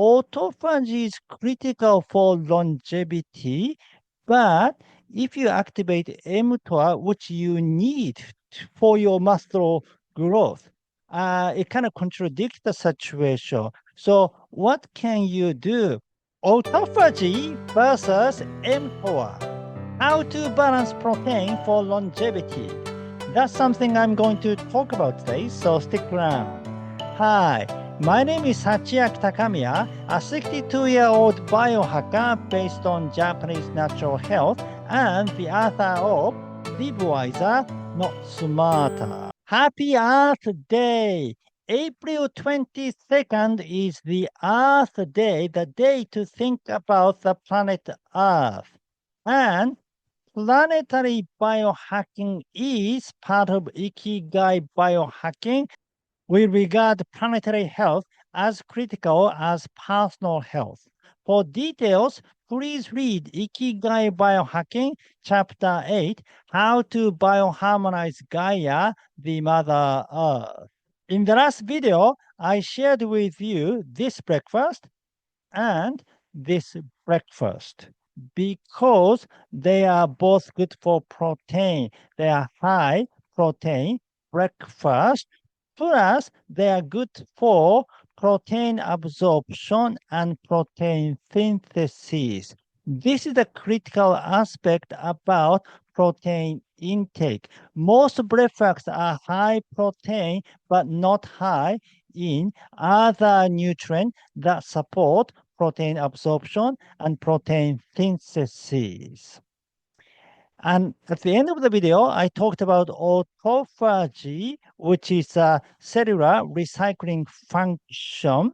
Autophagy is critical for longevity, but if you activate mTOR, which you need for your muscle growth, it kind of contradicts the situation. So what can you do? Autophagy versus mTOR. How to balance protein for longevity. That's something I'm going to talk about today, so stick around. Hi, my name is Hachiaki Takamiya, a 62-year-old biohacker based on Japanese natural health and the author of Live Wiser, Not Smarter. Happy Earth Day! April 22nd is the Earth Day, the day to think about the planet Earth. And planetary biohacking is part of Ikigai biohacking. We regard planetary health as critical as personal health. For details, please read Ikigai Biohacking, Chapter 8, How to Bioharmonize Gaia, the Mother Earth. In the last video, I shared with you this breakfast and this breakfast because they are both good for protein. They are high protein breakfast, plus they are good for protein absorption and protein synthesis. This is the critical aspect about protein intake. Most breakfasts are high protein, but not high in other nutrients that support protein absorption and protein synthesis. And at the end of the video, I talked about autophagy, which is a cellular recycling function.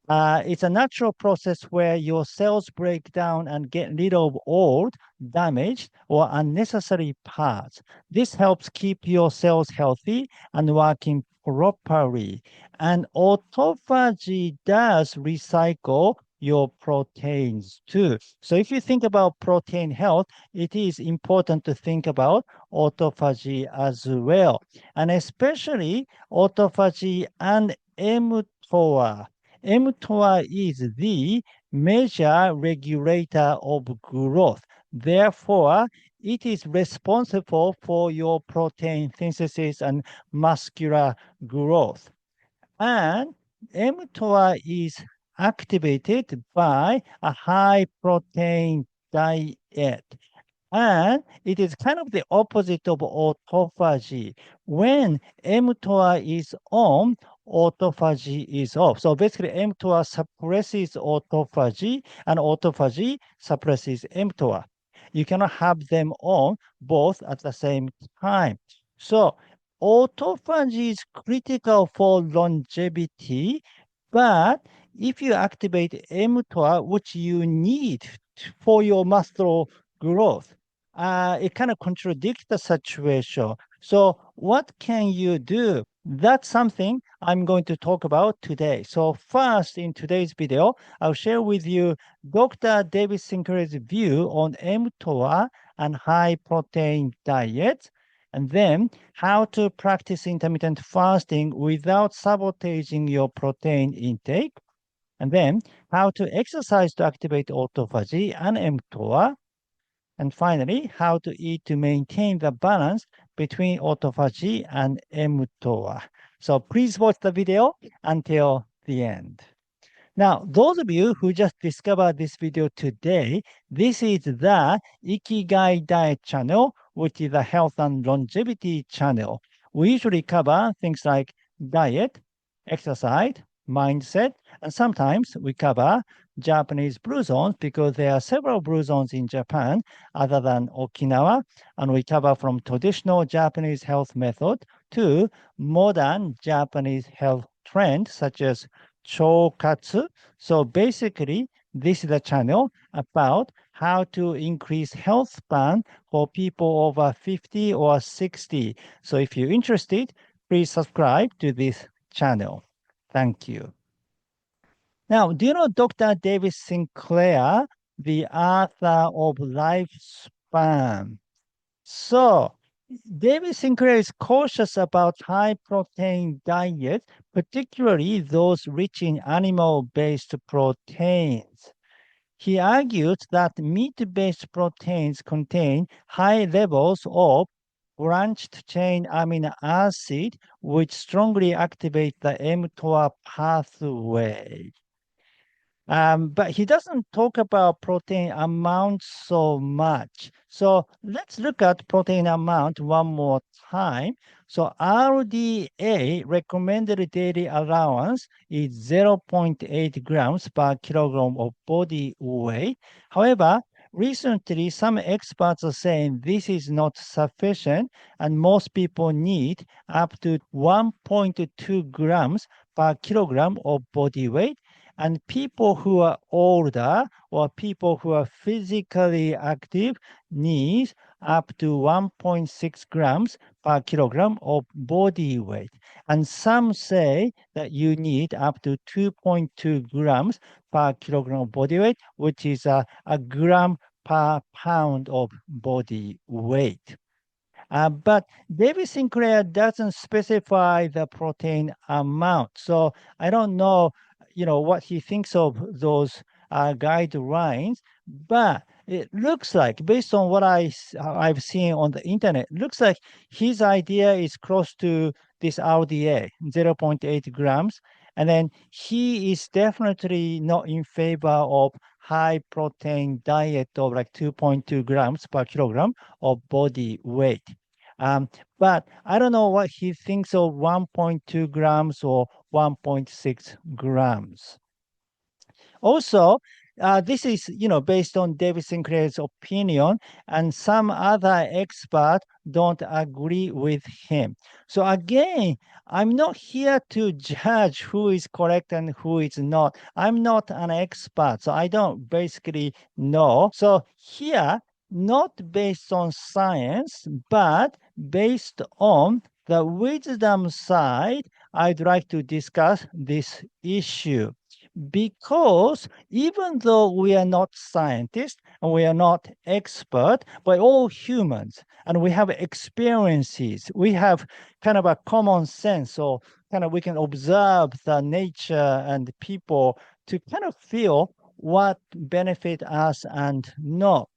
It's a natural process where your cells break down and get rid of old, damaged, or unnecessary parts. This helps keep your cells healthy and working properly. And autophagy does recycle your proteins too. So if you think about protein health, it is important to think about autophagy as well. And especially autophagy and mTOR. mTOR is the major regulator of growth. Therefore, it is responsible for your protein synthesis and muscular growth. And mTOR is activated by a high protein diet. And it is kind of the opposite of autophagy. When mTOR is on, autophagy is off. So basically, mTOR suppresses autophagy, and autophagy suppresses mTOR. You cannot have them on both at the same time. So autophagy is critical for longevity, but if you activate mTOR, which you need for your muscle growth, it kind of contradicts the situation. So what can you do? That's something I'm going to talk about today. So first, in today's video, I'll share with you Dr. David Sinclair's view on mTOR and high protein diets, and then how to practice intermittent fasting without sabotaging your protein intake, and then how to exercise to activate autophagy and mTOR, and finally, how to eat to maintain the balance between autophagy and mTOR. So please watch the video until the end. Now, those of you who just discovered this video today, this is the Ikigai Diet channel, which is a health and longevity channel. We usually cover things like diet, exercise, mindset, and sometimes we cover Japanese blue zones because there are several blue zones in Japan other than Okinawa, and we cover from traditional Japanese health method to modern Japanese health trends such as chokatsu. So basically, this is a channel about how to increase health span for people over 50 or 60. So if you're interested, please subscribe to this channel. Thank you. Now, do you know Dr. David Sinclair, the author of Lifespan? So David Sinclair is cautious about high protein diets, particularly those rich in animal based proteins. He argued that meat-based proteins contain high levels of branched chain amino acid, which strongly activate the mTOR pathway. But he doesn't talk about protein amount so much. So let's look at protein amount one more time. So RDA, recommended daily allowance, is 0.8 grams per kilogram of body weight. However, recently some experts are saying this is not sufficient and most people need up to 1.2 grams per kilogram of body weight, and people who are older or people who are physically active need up to 1.6 grams per kilogram of body weight. And some say that you need up to 2.2 grams per kilogram of body weight, which is a gram per pound of body weight. But David Sinclair doesn't specify the protein amount. So I don't know, what he thinks of those guidelines. But it looks like, based on what I've seen on the internet, looks like his idea is close to this RDA, zero point 0.8 grams. And then he is definitely not in favor of high protein diet of like 2.2 grams per kilogram of body weight. But I don't know what he thinks of 1.2 grams or 1.6 grams. Also, this is, based on David Sinclair's opinion, and some other experts don't agree with him. So again, I'm not here to judge who is correct and who is not. I'm not an expert, so I don't basically know. So here, not based on science, but based on the wisdom side, I'd like to discuss this issue, because even though we are not scientists and we are not expert, we're all humans and we have experiences. We have kind of a common sense, or kind of we can observe the nature and people to kind of feel what benefit us and not.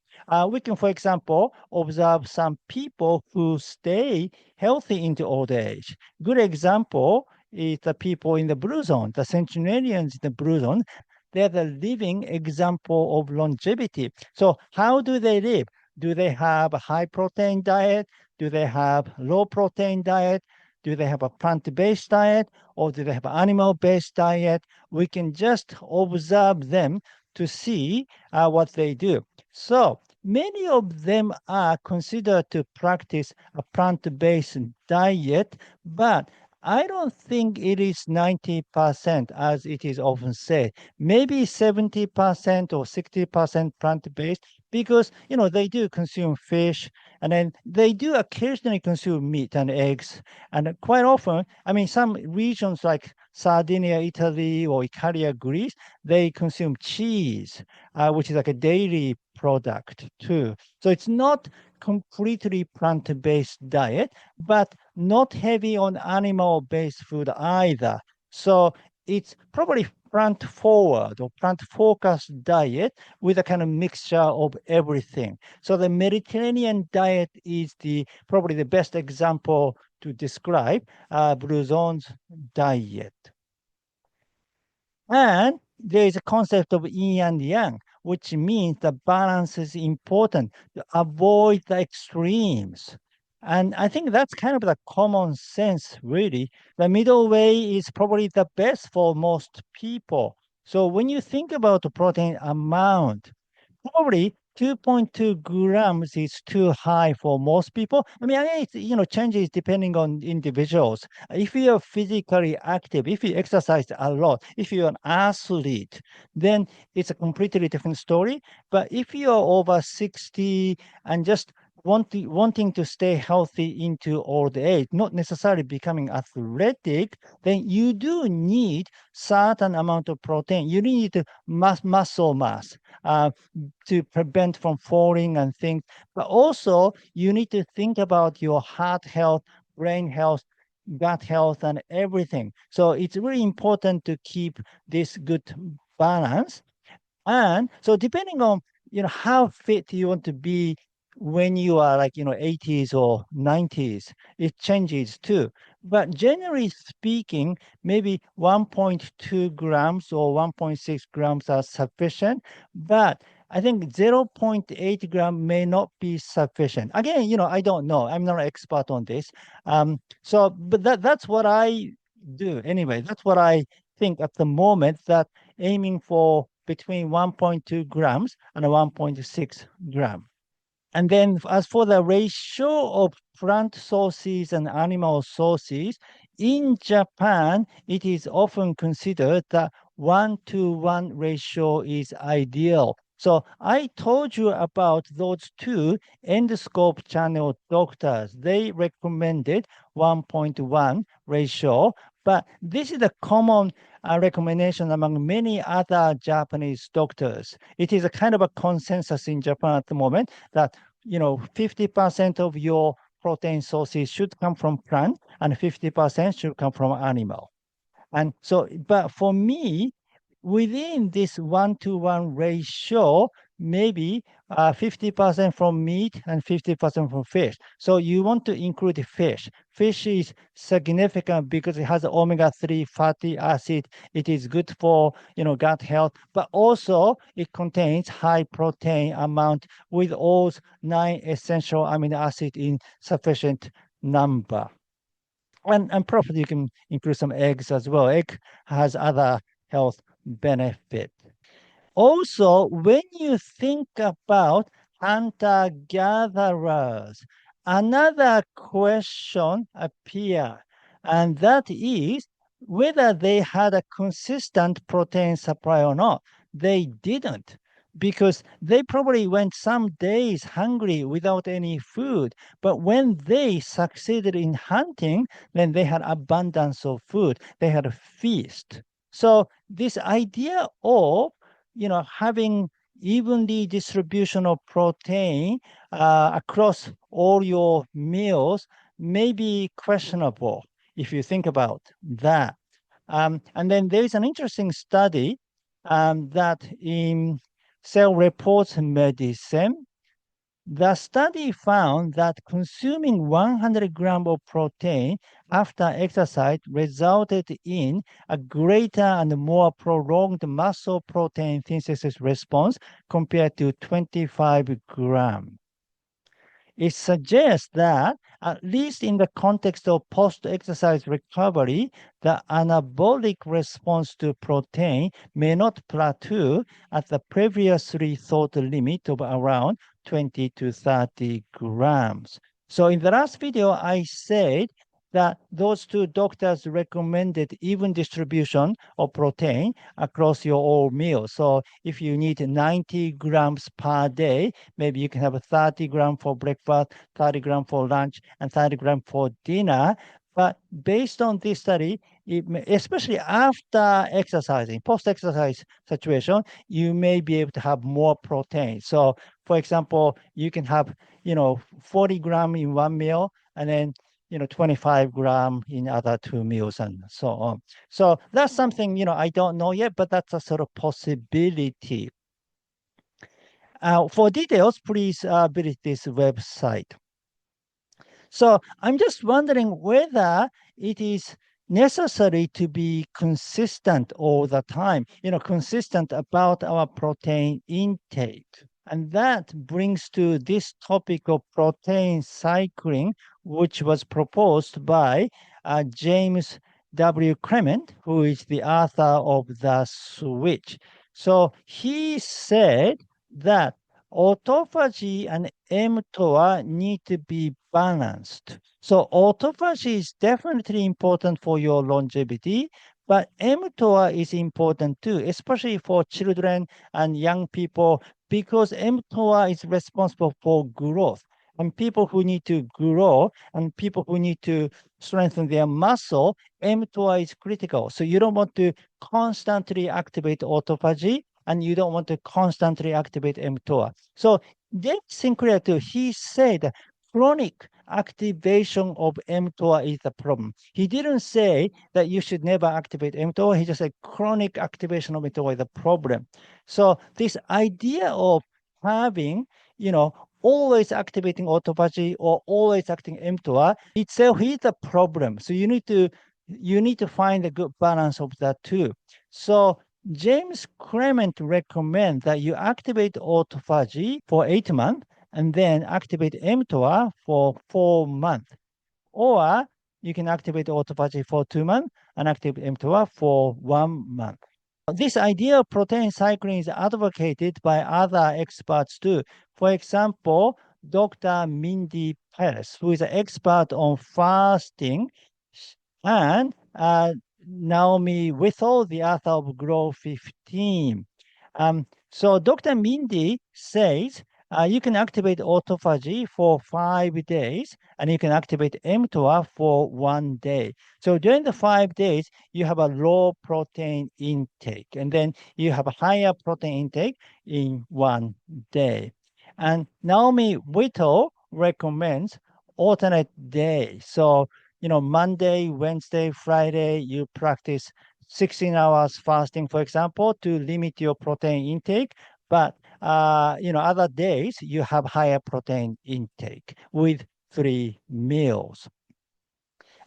We can, for example, observe some people who stay healthy into old age. Good example is the people in the blue zone, the centenarians in the blue zone. They're the living example of longevity. So how do they live? Do they have a high protein diet? Do they have low protein diet? Do they have a plant-based diet, or do they have an animal-based diet? We can just observe them to see what they do. So many of them are considered to practice a plant-based diet, but I don't think it is 90% as it is often said. Maybe 70% or 60% plant-based, because they do consume fish, and then they do occasionally consume meat and eggs. And quite often, I mean, some regions like Sardinia, Italy, or Italia, Greece, they consume cheese, which is like a dairy product too. So it's not completely plant-based diet, but not heavy on animal-based food either. So it's probably plant-forward or plant-focused diet with a kind of mixture of everything. So the Mediterranean diet is probably the best example to describe Blue Zone's diet. And there is a concept of yin and yang, which means the balance is important to avoid the extremes. And I think that's kind of the common sense, really. The middle way is probably the best for most people. So when you think about the protein amount, probably 2.2 grams is too high for most people. I mean, again, changes depending on individuals. If you're physically active, if you exercise a lot, if you're an athlete, then it's a completely different story. But if you're over 60 and just wanting to stay healthy into old age, not necessarily becoming athletic, then you do need certain amount of protein. You need to muscle mass to prevent from falling and things. But also, you need to think about your heart health, brain health, gut health, and everything. So it's really important to keep this good balance. And so depending on, how fit you want to be when you are like, 80s or 90s, it changes too. But generally speaking, maybe 1.2 grams or 1.6 grams are sufficient. But I think zero point 0.8 gram may not be sufficient. Again, I don't know. I'm not an expert on this. But that's what I do anyway. That's what I think at the moment, that aiming for between 1.2 grams and 1.6 gram. And then as for the ratio of plant sources and animal sources, in Japan, it is often considered that 1-to-1 ratio is ideal. So I told you about those two endoscope channel doctors. They recommended 1.1 ratio, but this is a common recommendation among many other Japanese doctors. It is a kind of a consensus in Japan at the moment that 50% of your protein sources should come from plant and 50% should come from animal. And so, but for me, within this 1-to-1 ratio, maybe 50% from meat and 50% from fish. So you want to include fish. Fish is significant because it has omega-3 fatty acid. It is good for, gut health, but also it contains high protein amount with all 9 essential amino acids in sufficient number. And probably you can include some eggs as well. Egg has other health benefit. Also, when you think about hunter-gatherers, another question appears, and that is whether they had a consistent protein supply or not. They didn't, because they probably went some days hungry without any food. But when they succeeded in hunting, then they had abundance of food. They had a feast. So this idea of having evenly distribution of protein across all your meals may be questionable if you think about that. And then there is an interesting study that in Cell Reports Medicine, the study found that consuming 100 grams of protein after exercise resulted in a greater and more prolonged muscle protein synthesis response compared to 25 grams. It suggests that, at least in the context of post-exercise recovery, the anabolic response to protein may not plateau at the previously thought limit of around 20 to 30 grams. So in the last video, I said that those two doctors recommended even distribution of protein across your all meals. So if you need 90 grams per day, maybe you can have 30 grams for breakfast, 30 grams for lunch, and 30 grams for dinner. But based on this study, especially after exercising, post-exercise situation, you may be able to have more protein. So, for example, you can have, 40 grams in one meal, and then 25 grams in other two meals and so on. So that's something, I don't know yet, but that's a sort of possibility. For details, please visit this website. So I'm just wondering whether it is necessary to be consistent all the time, consistent about our protein intake. And that brings to this topic of protein cycling, which was proposed by James W. Clement, who is the author of The Switch. So he said that autophagy and mTOR need to be balanced. So autophagy is definitely important for your longevity, but mTOR is important too, especially for children and young people, because mTOR is responsible for growth. And people who need to grow and people who need to strengthen their muscle, mTOR is critical. So you don't want to constantly activate autophagy and you don't want to constantly activate mTOR. So James Sinclair too, he said chronic activation of mTOR is the problem. He didn't say that you should never activate mTOR. He just said chronic activation of mTOR is the problem. So this idea of having, always activating autophagy or always acting mTOR itself is a problem. So you need to find a good balance of that too. So James Clement recommends that you activate autophagy for 8 months and then activate mTOR for 4 months. Or you can activate autophagy for 2 months and activate mTOR for 1 month. This idea of protein cycling is advocated by other experts too. For example, Dr. Mindy Paris, who is an expert on fasting, and Naomi Whittle, the author of Grow 15. So Dr. Mindy says you can activate autophagy for 5 days and you can activate mTOR for 1 day. So during the 5 days, you have a low protein intake and then you have a higher protein intake in 1 day. And Naomi Whittle recommends alternate days. So, Monday, Wednesday, Friday, you practice 16 hours fasting, for example, to limit your protein intake. But other days you have higher protein intake with 3 meals.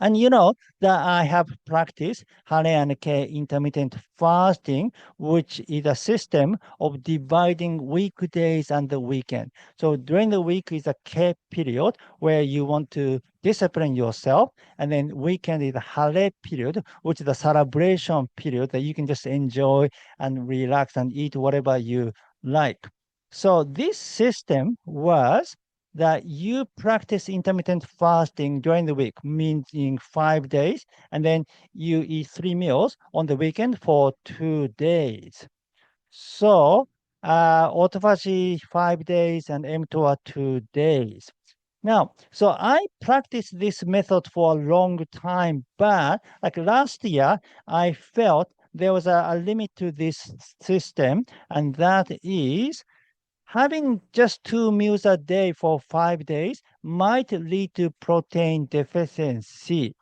And that I have practiced Hare and K intermittent fasting, which is a system of dividing weekdays and the weekend. So during the week is a K period where you want to discipline yourself, and then weekend is a Hare period, which is a celebration period that you can just enjoy and relax and eat whatever you like. So this system was that you practice intermittent fasting during the week, meaning 5 days, and then you eat 3 meals on the weekend for 2 days. So autophagy 5 days and mTOR 2 days. Now, so I practiced this method for a long time, but like last year, I felt there was a limit to this system, and that is having just 2 meals a day for 5 days might lead to protein deficiency.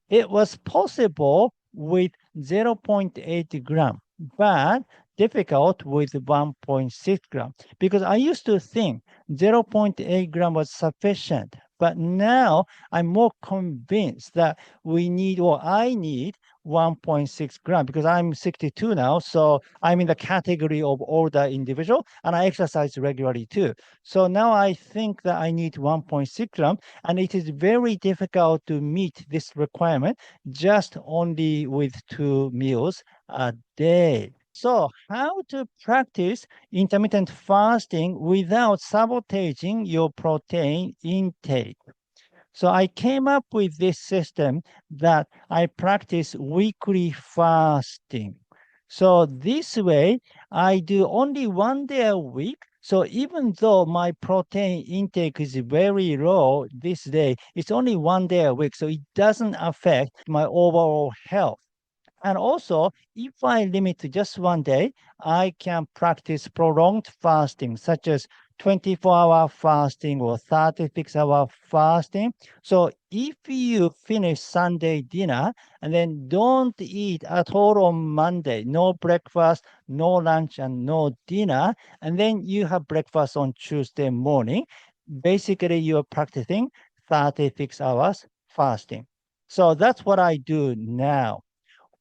It was possible with 0.8 gram, but difficult with 1.6 gram because I used to think 0.8 gram was sufficient. But now I'm more convinced that we need, or I need, 1.6 gram because I'm 62 now. So I'm in the category of older individual and I exercise regularly too. So now I think that I need 1.6 gram and it is very difficult to meet this requirement just only with 2 meals a day. So how to practice intermittent fasting without sabotaging your protein intake? So I came up with this system that I practice weekly fasting. So this way, I do only 1 day a week. So even though my protein intake is very low this day, it's only 1 day a week. So it doesn't affect my overall health. And also, if I limit to just 1 day, I can practice prolonged fasting, such as 24-hour fasting or 36-hour fasting. So if you finish Sunday dinner and then don't eat at all on Monday, no breakfast, no lunch, and no dinner, and then you have breakfast on Tuesday morning, basically you're practicing 36 hours fasting. So that's what I do now.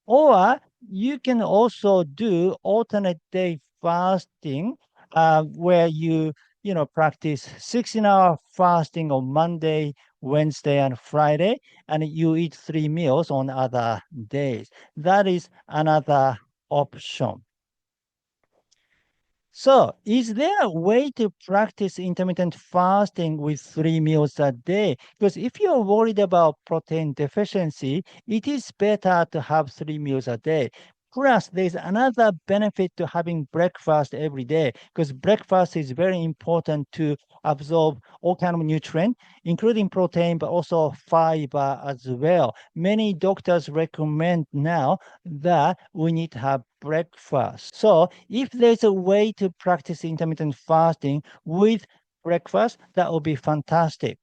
Or you can also do alternate day fasting, where you practice 16-hour fasting on Monday, Wednesday, and Friday, and you eat 3 meals on other days. That is another option. So, is there a way to practice intermittent fasting with 3 meals a day? Because if you're worried about protein deficiency, it is better to have 3 meals a day. Plus, there's another benefit to having breakfast every day because breakfast is very important to absorb all kind of nutrient, including protein, but also fiber as well. Many doctors recommend now that we need to have breakfast. So if there's a way to practice intermittent fasting with breakfast, that would be fantastic.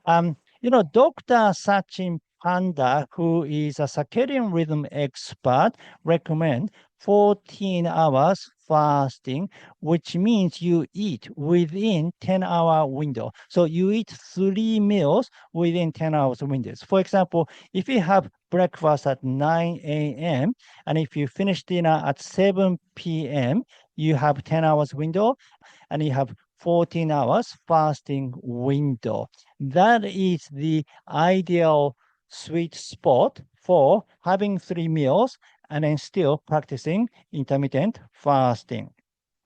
Dr. Sachin Panda, who is a circadian rhythm expert, recommend 14 hours fasting, which means you eat within 10-hour window. So you eat 3 meals within 10 hours windows. For example, if you have breakfast at 9 a.m. and if you finish dinner at 7 p.m., you have 10 hours window and you have 14 hours fasting window. That is the ideal sweet spot for having 3 meals and then still practicing intermittent fasting.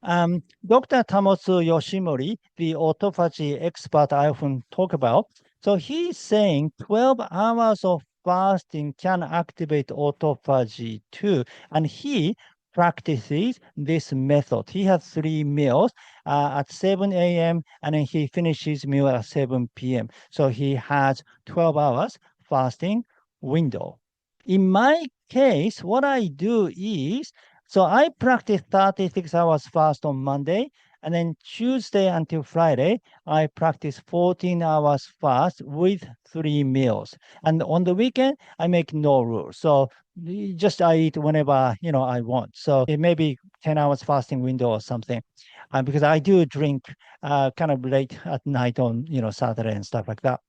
Dr. Tamotsu Yoshimori, the autophagy expert I often talk about, so he's saying 12 hours of fasting can activate autophagy too. And he practices this method. He has 3 meals at 7 a.m. and then he finishes meal at 7 p.m. So he has 12 hours fasting window. In my case, what I do is so I practice 36 hours fast on Monday, and then Tuesday until Friday, I practice 14 hours fast with 3 meals. And on the weekend, I make no rules. So just I eat whenever I want. So it may be 10 hours fasting window or something. Because I do drink kind of late at night on Saturday and stuff like that.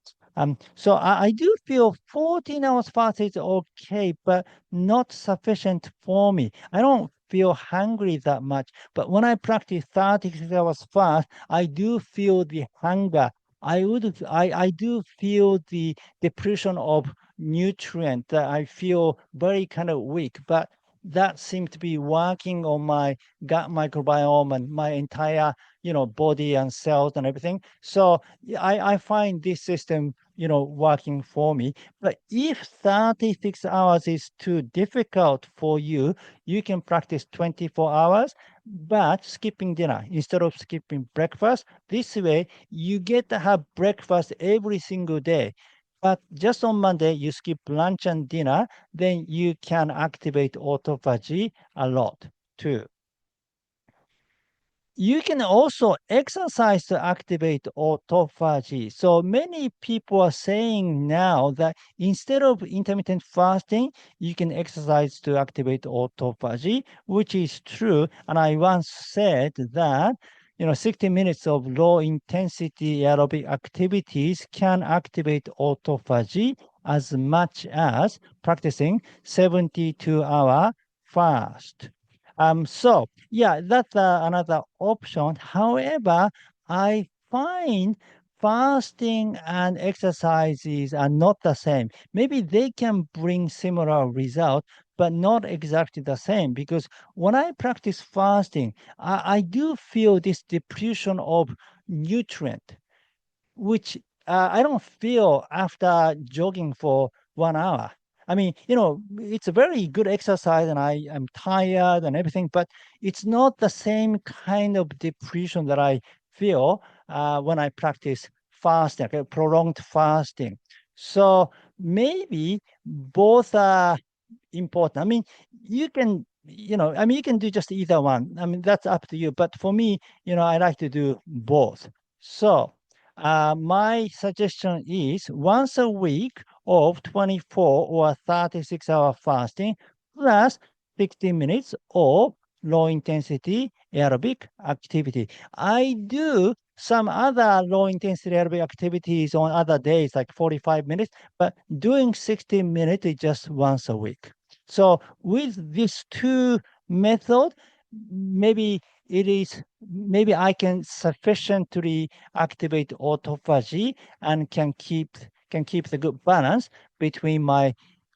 So I do feel 14 hours fast is okay, but not sufficient for me. I don't feel hungry that much, but when I practice 36 hours fast, I do feel the hunger. I do feel the depletion of nutrient that I feel very kind of weak, but that seems to be working on my gut microbiome and my entire, body and cells and everything. So I find this system, working for me. But if 36 hours is too difficult for you, you can practice 24 hours, but skipping dinner instead of skipping breakfast. This way, you get to have breakfast every single day. But just on Monday, you skip lunch and dinner, then you can activate autophagy a lot too. You can also exercise to activate autophagy. So many people are saying now that instead of intermittent fasting, you can exercise to activate autophagy, which is true. And I once said that 60 minutes of low intensity aerobic activities can activate autophagy as much as practicing 72-hour fast. So yeah, that's another option. However, I find fasting and exercises are not the same. Maybe they can bring similar results, but not exactly the same. Because when I practice fasting, I do feel this depletion of nutrient, which I don't feel after jogging for 1 hour. I mean, it's a very good exercise and I am tired and everything, but it's not the same kind of depletion that I feel when I practice fasting, okay, prolonged fasting. So maybe both are important. I mean, you can do just either one. I mean, that's up to you. But for me, I like to do both. So my suggestion is once a week of 24 or 36-hour fasting plus 60 minutes of low intensity aerobic activity. I do some other low intensity aerobic activities on other days, like 45 minutes, but doing 60 minutes is just once a week. So with these two methods, maybe maybe I can sufficiently activate autophagy and can keep the good balance between my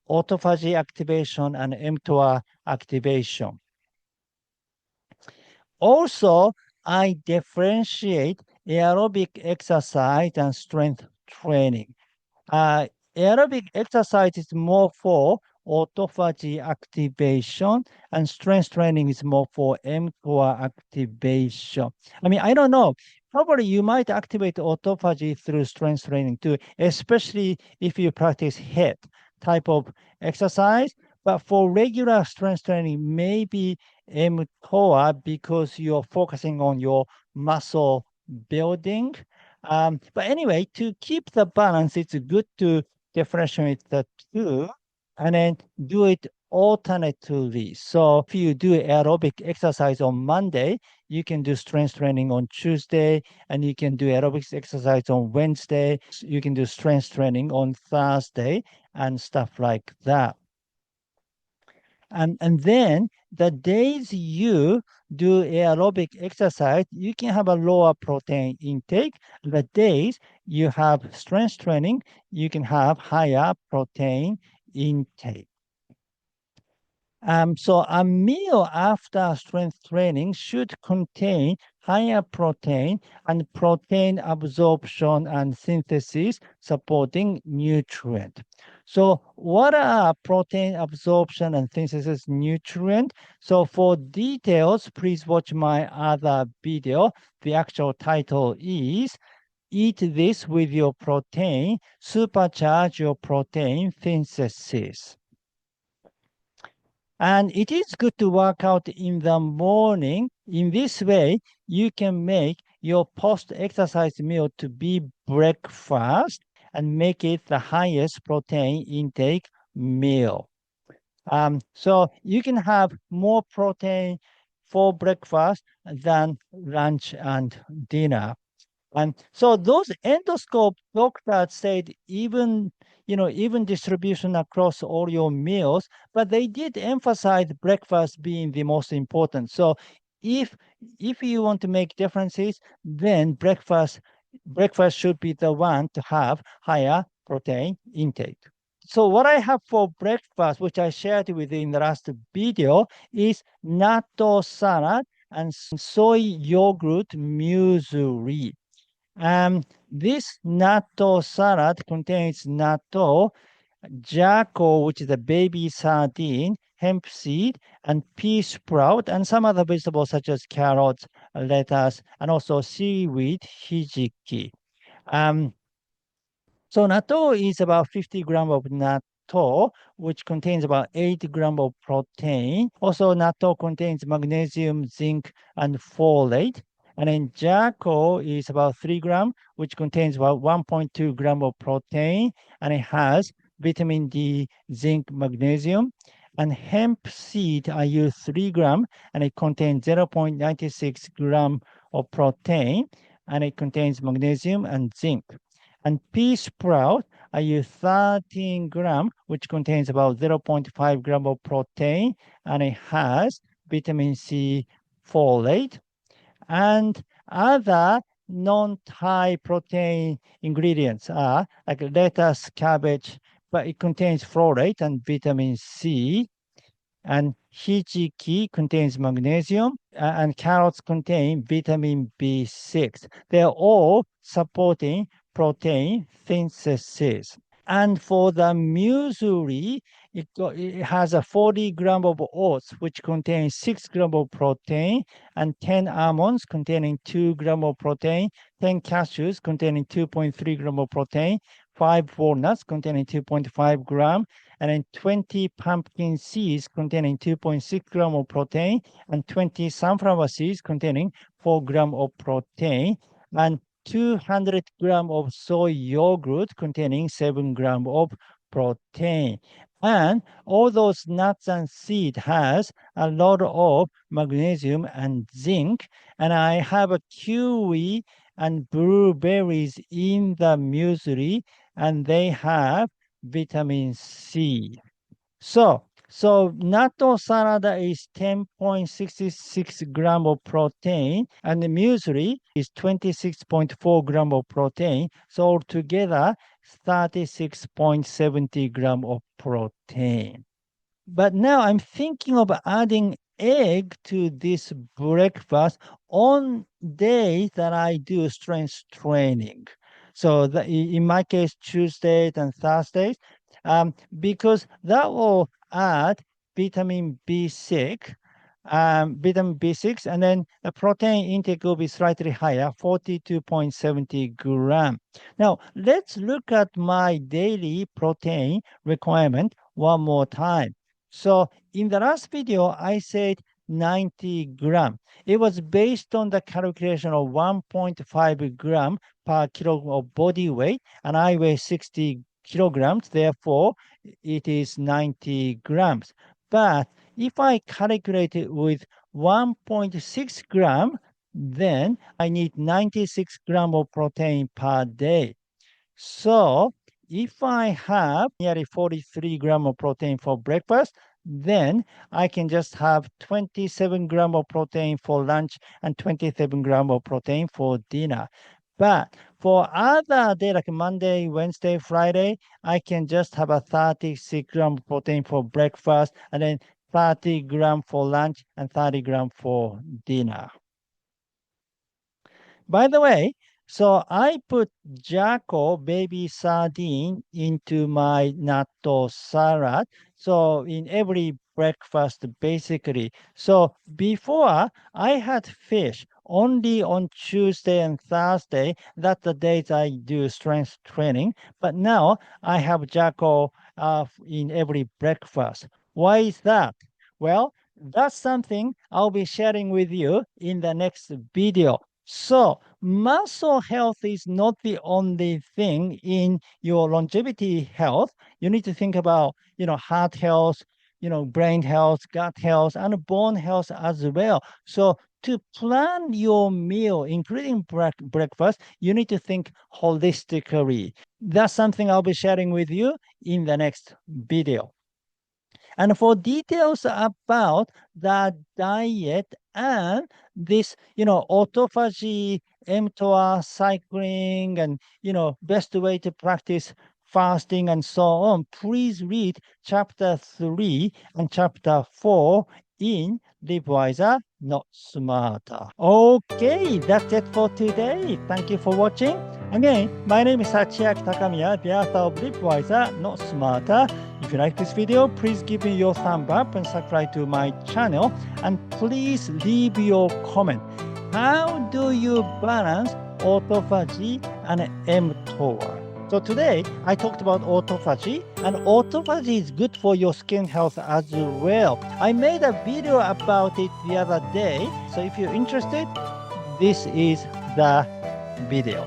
autophagy activation and mTOR activation. Also, I differentiate aerobic exercise and strength training. Uh, Aerobic exercise is more for autophagy activation, and strength training is more for mTOR activation. I mean, I don't know. Probably you might activate autophagy through strength training too, especially if you practice HIIT type of exercise. But for regular strength training, maybe mTOR because you're focusing on your muscle building. But anyway, to keep the balance, it's good to differentiate the two and then do it alternately. So if you do aerobic exercise on Monday, you can do strength training on Tuesday, and you can do aerobics exercise on Wednesday. You can do strength training on Thursday and stuff like that. And then the days you do aerobic exercise, you can have a lower protein intake. The days you have strength training, you can have higher protein intake. So a meal after strength training should contain higher protein and protein absorption and synthesis supporting nutrient. So what are protein absorption and synthesis nutrient? So for details, please watch my other video. The actual title is Eat This with Your Protein, Supercharge Your Protein Synthesis. And it is good to work out in the morning. In this way, you can make your post-exercise meal to be breakfast and make it the highest protein intake meal. So you can have more protein for breakfast than lunch and dinner. And so those endoscope doctors said even distribution across all your meals, but they did emphasize breakfast being the most important. So if you want to make differences, then breakfast should be the one to have higher protein intake. So what I have for breakfast, which I shared with you in the last video, is natto salad and soy yogurt muesli. This natto salad contains natto, jaco, which is a baby sardine, hemp seed, and pea sprout, and some other vegetables such as carrots, lettuce, and also seaweed, hijiki. So natto is about 50 grams of natto, which contains about 8 grams of protein. Also, natto contains magnesium, zinc, and folate. And then jaco is about 3 grams, which contains about 1.2 grams of protein, and it has vitamin D, zinc, magnesium. And hemp seed, I use 3 grams, and it contains 0.96 grams of protein, and it contains magnesium and zinc. And pea sprout, I use 13 grams, which contains about 0.5 grams of protein, and it has vitamin C, folate, and other non-high protein ingredients are like lettuce, cabbage, but it contains folate and vitamin C. And hijiki contains magnesium, and carrots contain vitamin B6. They're all supporting protein synthesis. And for the muesli, it has a 40 gram of oats, which contains 6 gram of protein, and 10 almonds containing 2 gram of protein, 10 cashews containing 2.3 gram of protein, 5 walnuts containing 2.5 gram, and then 20 pumpkin seeds containing 2.6 gram of protein, and 20 sunflower seeds containing 4 gram of protein, and 200 gram of soy yogurt containing 7 gram of protein. And all those nuts and seeds has a lot of magnesium and zinc. And I have a kiwi and blueberries in the muesli, and they have vitamin C. So natto salad is 10.66 gram of protein, and the muesli is 26.4 gram of protein. So altogether, 36.70 gram of protein. But now I'm thinking of adding egg to this breakfast on days that I do strength training. So in my case, Tuesdays and Thursdays. because that will add vitamin B6, vitamin B6, and then the protein intake will be slightly higher, 42.70 gram. Now, let's look at my daily protein requirement one more time. So in the last video, I said 90 gram. It was based on the calculation of 1.5 gram per kilo of body weight, and I weigh 60 kilograms. Therefore, it is 90 grams. But if I calculate it with 1.6 gram, then I need 96 gram of protein per day. So if I have nearly 43 gram of protein for breakfast, then I can just have 27 gram of protein for lunch and 27 gram of protein for dinner. But for other day like Monday, Wednesday, Friday, I can just have a 36 gram of protein for breakfast and then 30 gram for lunch and 30 gram for dinner. By the way, so I put Jacko baby sardine into my natto salad. So in every breakfast, basically. So before I had fish only on Tuesday and Thursday. That's the days I do strength training. But now I have Jacko in every breakfast. Why is that? Well, that's something I'll be sharing with you in the next video. So muscle health is not the only thing in your longevity health. You need to think about, heart health, brain health, gut health, and bone health as well. So to plan your meal, including breakfast, you need to think holistically. That's something I'll be sharing with you in the next video. And for details about the diet and this, autophagy, mTOR cycling, and, best way to practice fasting and so on, please read chapter 3 and chapter 4 in Live Wiser, Not Smarter. Okay, that's it for today. Thank you for watching. Again, my name is Hachiaki Takamiya, the author of Live Wiser, Not Smarter. If you like this video, please give me your thumb up and subscribe to my channel. And please leave your comment. How do you balance autophagy and mTOR? So today, I talked about autophagy, and autophagy is good for your skin health as well. I made a video about it the other day, so if you're interested, this is the video.